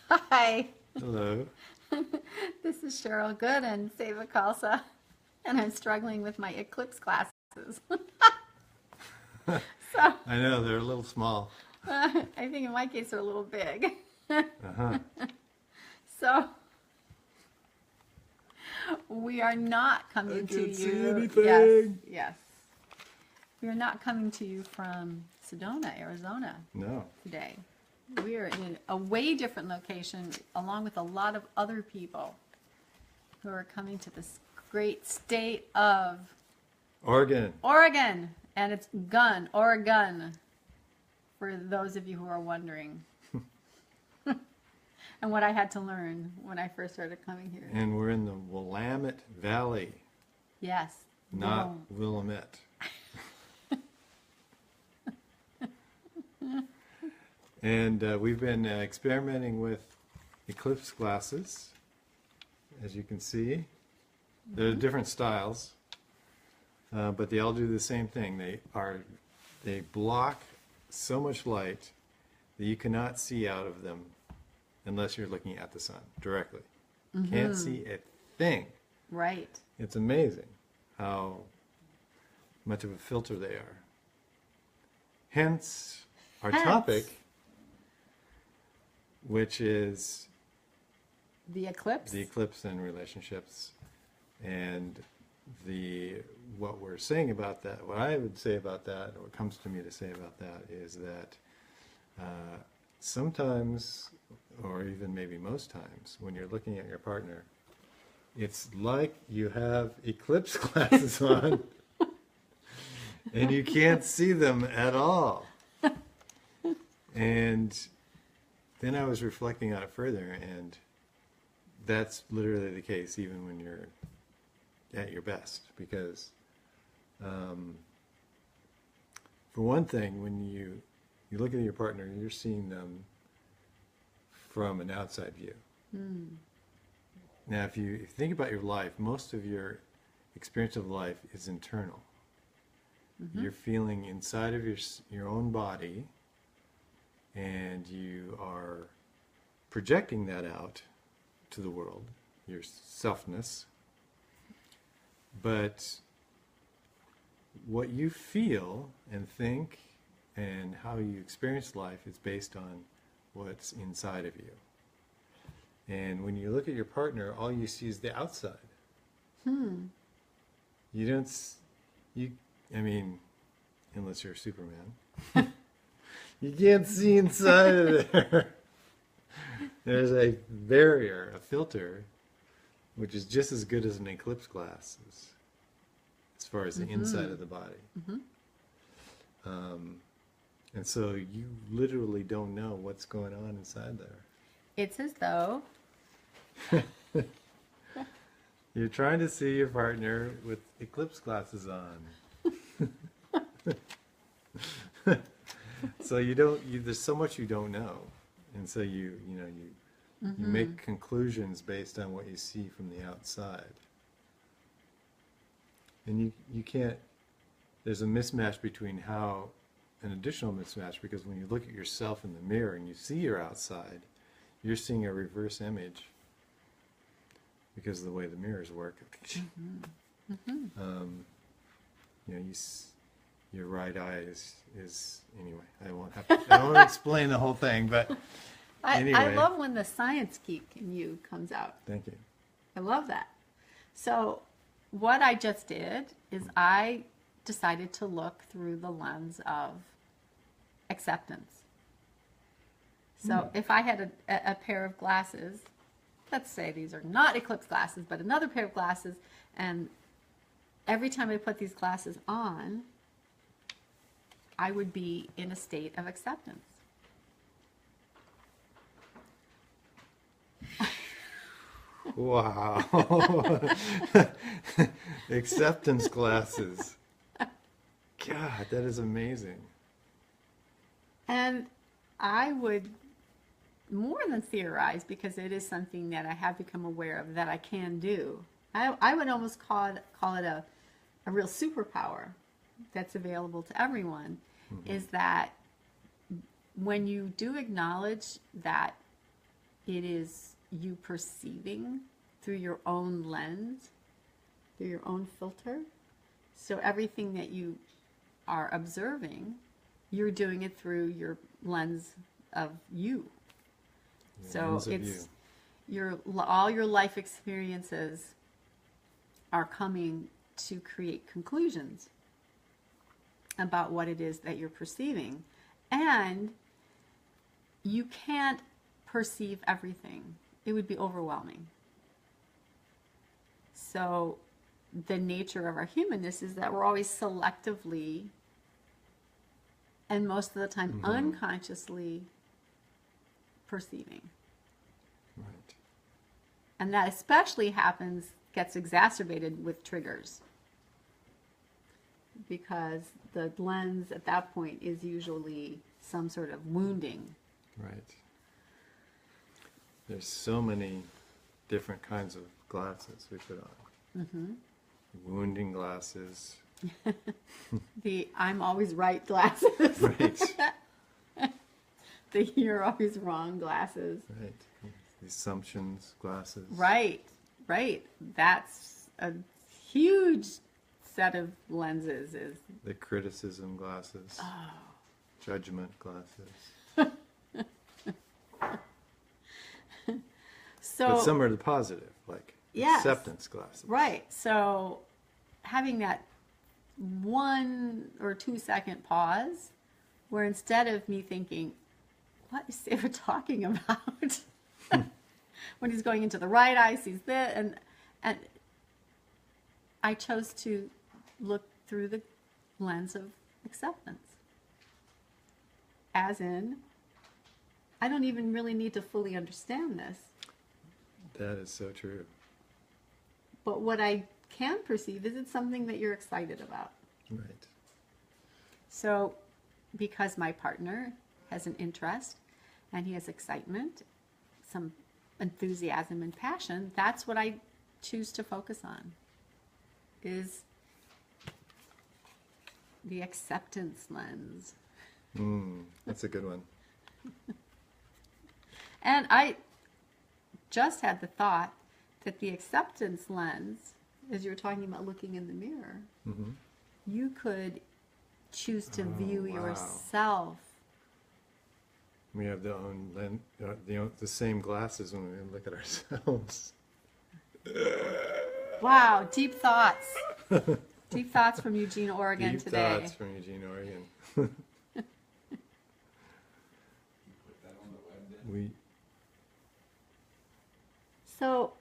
Hi, Hello. this is Cheryl Good and Seva Kalsa, and I'm struggling with my Eclipse glasses. So, I know they're a little small. I think in my case they're a little big. Uh-huh. So, we are not I coming to can't see you. anything. Yes. We are not coming to you from Sedona, Arizona No. today. We are in a way different location, along with a lot of other people who are coming to this great state of Oregon. Oregon, and it's Oregon, for those of you who are wondering. And what I had to learn when I first started coming here. And we're in the Willamette Valley, Yes. not Willamette. And we've been experimenting with Eclipse glasses, as you can see. They're different styles, but they all do the same thing. They block so much light that you cannot see out of them unless you're looking at the sun directly. Can't see a thing. Right. It's amazing how much of a filter they are. Hence our topic, which is The eclipse. the eclipse in relationships. And what we're saying about that, what I would say about that, or what comes to me to say about that, is that sometimes, or even maybe most times, when you're looking at your partner, it's like you have eclipse glasses on and you can't see them at all. And then I was reflecting on it further, and that's literally the case even when you're at your best, because for one thing, when you look at your partner, you're seeing them from an outside view. Now, if you think about your life, most of your experience of life is internal. You're feeling inside of your own body, and you are projecting that out to the world, your selfness. But what you feel and think and how you experience life is based on what's inside of you. And when you look at your partner, all you see is the outside. You don't, I mean, unless you're Superman. You can't see inside of there. There's a barrier, a filter, which is just as good as an eclipse glass as far as the inside of the body. And so you literally don't know what's going on inside there. It's as though You're trying to see your partner with eclipse glasses on. So there's so much you don't know. And so you make conclusions based on what you see from the outside. And you can't, there's a mismatch between an additional mismatch, because when you look at yourself in the mirror and you see your outside, you're seeing a reverse image because of the way the mirrors work. Your right eye is anyway. I won't explain the whole thing, but anyway. I love when the science geek in you comes out. Thank you. I love that. So what I just did is I decided to look through the lens of acceptance. So if I had a pair of glasses, let's say these are not eclipse glasses, but another pair of glasses, and every time I put these glasses on, I would be in a state of acceptance. Wow. Acceptance glasses. God, that is amazing. And I would more than theorize, because it is something that I have become aware of that I can do. I would almost call it a real superpower that's available to everyone, is that when you do acknowledge that it is you perceiving through your own lens, through your own filter. So everything that you are observing, you're doing it through your lens of you. So Lens of it's you. all your life experiences are coming to create conclusions about what it is that you're perceiving. And you can't perceive everything. It would be overwhelming. So the nature of our humanness is that we're always selectively and most of the time unconsciously perceiving. Right. And that especially gets exacerbated with triggers. Because the lens at that point is usually some sort of wounding. Right. There's so many different kinds of glasses we put on. Mm-hmm. Wounding glasses. The I'm always right glasses. Right. The you're always wrong glasses. Right. The assumptions glasses. Right, right. That's a huge set of lenses. Is The criticism glasses. oh. Judgment glasses. So But some are the positive, like Yes. acceptance glasses. right. So having that 1 or 2 second pause, where instead of me thinking, "What is Sarah talking about?" When he's going into the right eye, sees this, and I chose to look through the lens of acceptance. As in, I don't even really need to fully understand this, That is so true. but what I can perceive is it's something that you're excited about. Right. So, because my partner has an interest and he has excitement, some enthusiasm and passion, that's what I choose to focus on, is the acceptance lens. That's a good one. And I just had the thought that the acceptance lens, as you were talking about looking in the mirror, you could choose to view wow. yourself. We have the same glasses when we look at ourselves. Wow, deep thoughts. Deep thoughts from Eugene, Oregon Deep today. thoughts from Eugene, Oregon. we So,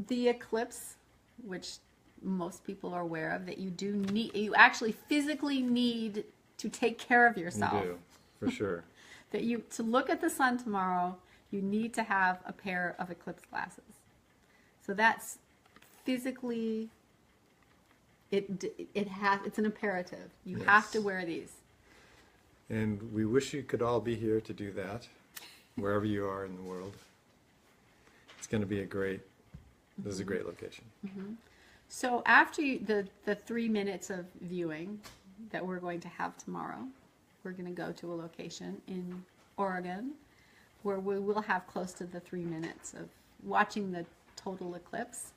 the eclipse, which most people are aware of, that you actually physically need to take care of yourself. do, for sure. That to look at the sun tomorrow, you need to have a pair of eclipse glasses. So that's physically, it's an imperative. You have to wear these. And we wish you could all be here to do that, wherever you are in the world. It's going to be this is a great location. So after the 3 minutes of viewing that we're going to have tomorrow, we're going to go to a location in Oregon where we will have close to the 3 minutes of watching the total eclipse.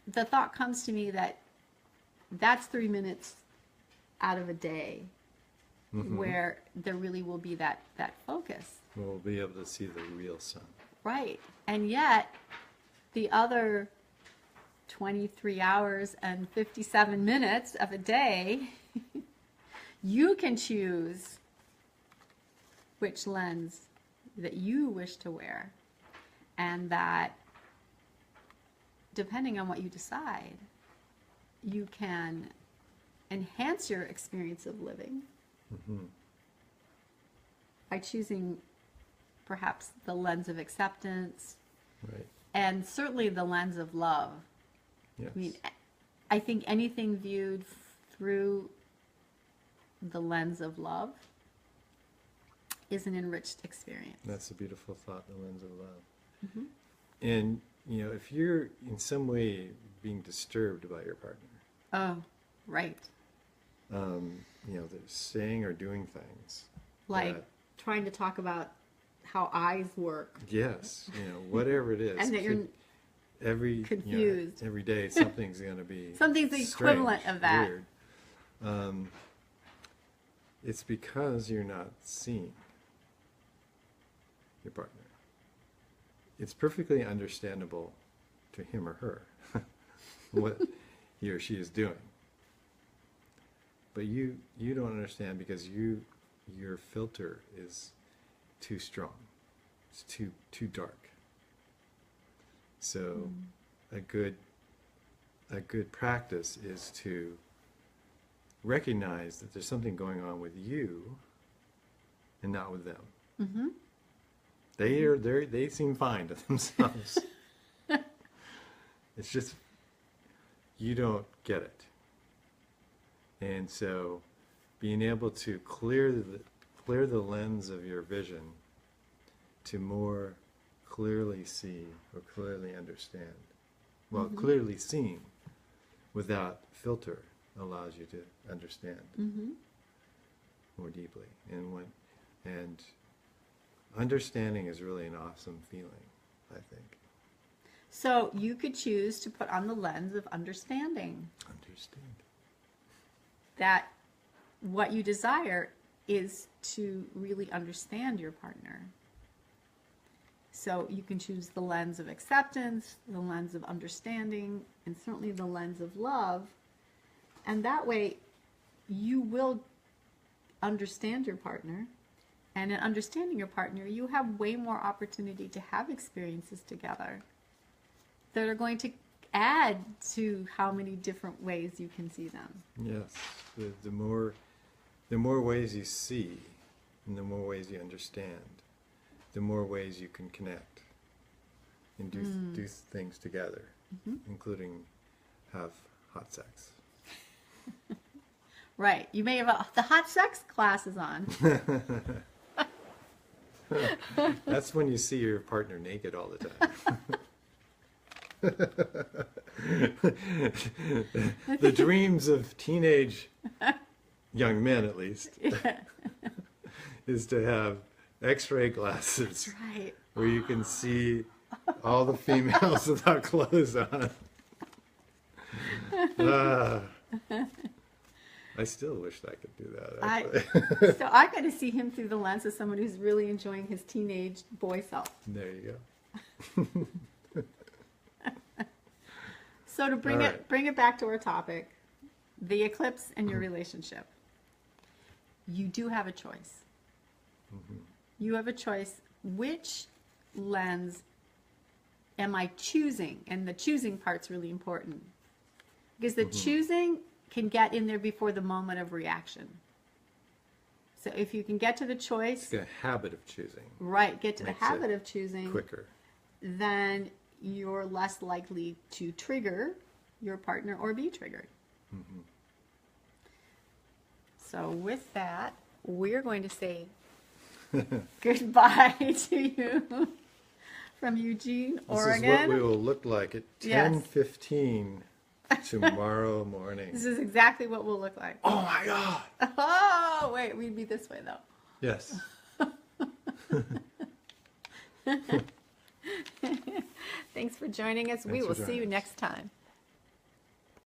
The thought comes to me that that's 3 minutes out of a day where there really will be that focus. We'll be able to see the real sun. Right. And yet, the other 23 hours and 57 minutes of a day, you can choose which lens that you wish to wear. And that, depending on what you decide, you can enhance your experience of living by choosing perhaps the lens of acceptance, Right. and certainly the lens of love. Yes. I mean, I think anything viewed through the lens of love is an enriched experience. That's a beautiful thought, the lens of love. And, if you're in some way being disturbed by your partner, Oh, right. they're saying or doing things. Like that- trying to talk about how eyes work. Yes, whatever it is. And that you're every confused. Every day something's going to be something's the equivalent strange, of that. Weird. It's because you're not seeing your partner. It's perfectly understandable to him or her what he or she is doing. But you don't understand because your filter is too strong. It's too dark. So a good practice is to recognize that there's something going on with you and not with them. Mm-hmm. They seem fine to themselves. It's just you don't get it. And so being able to clear the lens of your vision to more clearly see or clearly understand. Well, clearly seeing without filter allows you to understand more deeply. And understanding is really an awesome feeling, I think. So you could choose to put on the lens of understanding. Understand. That what you desire is to really understand your partner. So you can choose the lens of acceptance, the lens of understanding, and certainly the lens of love. And that way you will understand your partner. And in understanding your partner, you have way more opportunity to have experiences together that are going to add to how many different ways you can see them. Yes. The more ways you see and the more ways you understand, the more ways you can connect and do things together, including have hot sex. Right. You may have the hot sex classes on. That's when you see your partner naked all the time. The dreams of teenage young men, at least, is to have X-ray glasses. That's right. Where you can see all the females without clothes on. I still wish I could do that, actually. So I got to see him through the lens of someone who's really enjoying his teenage boy self. There you go. So to bring it back to our topic, the eclipse and your relationship. You do have a choice. You have a choice. Which lens am I choosing? And the choosing part's really important. Because the choosing can get in there before the moment of reaction. So if you can get to the choice, It's a habit of choosing. right, get to the Makes habit it of choosing, quicker. then you're less likely to trigger your partner or be triggered. So with that, we're going to say goodbye to you from Eugene, Oregon. This is what we will look like at Yes. 10:15 tomorrow morning. This is exactly what we'll look like. Oh my God! Oh, wait, we'd be this way though. Yes. Thanks for joining us. We Thanks for will see joining you us. next time.